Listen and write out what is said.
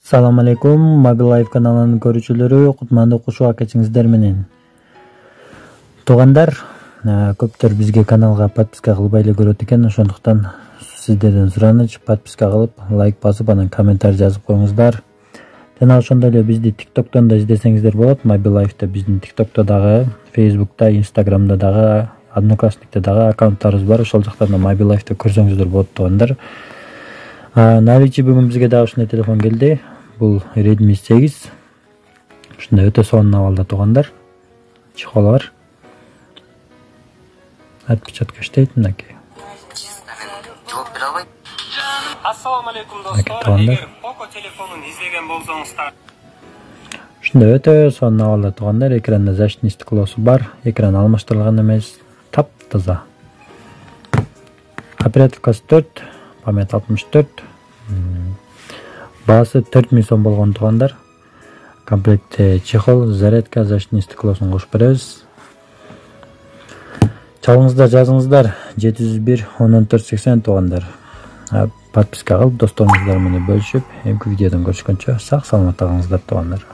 Assalamu alaikum, Mobil Life kanalının görүүчүлөрү, кутмандуу кушуп кетиңиздер менен. Туугандар, көптөр бизге каналга подписка кылбай эле көрөт экен, ошондуктан сиздерден сураныч, подписка кылып, лайк басып, анан комментарий жазып коюңуздар. Жана ошондой эле бизди TikTok'тон да издесеңиздер болот. Mobil Life'да биздин TikTok'то дагы, Facebook'та, Instagram'да дагы, Одноклассникте дагы аккаунттарыбыз бар. Ошол жактан да Mobil Life'да көрсөңүздөр болот туугандар. Наличи бүгүн бизге дагы ушундай телефон келди. Бул Redmi 8. Ушундай өтө сонун абалда туугандар. Чехолу бар. Отпечатка иштейт мынакей. Assalamu alaikum dostlar. Eğer Poco telefonun izlegen bolsаңыздар. Ушундай өтө сонун абалда туугандар. Экранда защитный стеклосу бар. Экран алмаштырылган эмес. Таптаза. Оперативкасы 4, память 64. Баасы 4000 сом болгон туугандар. Комплектте чехол, зарядка, защитный стеклосын кошуп беребиз. Чалыңыздар, жазыңыздар 701 14 80 туугандар. Подписка кылып, досторуңуздар менен бөлүшүп, эмки видеодон көрүшкөнчө сак саламатта калыңыздар туугандар.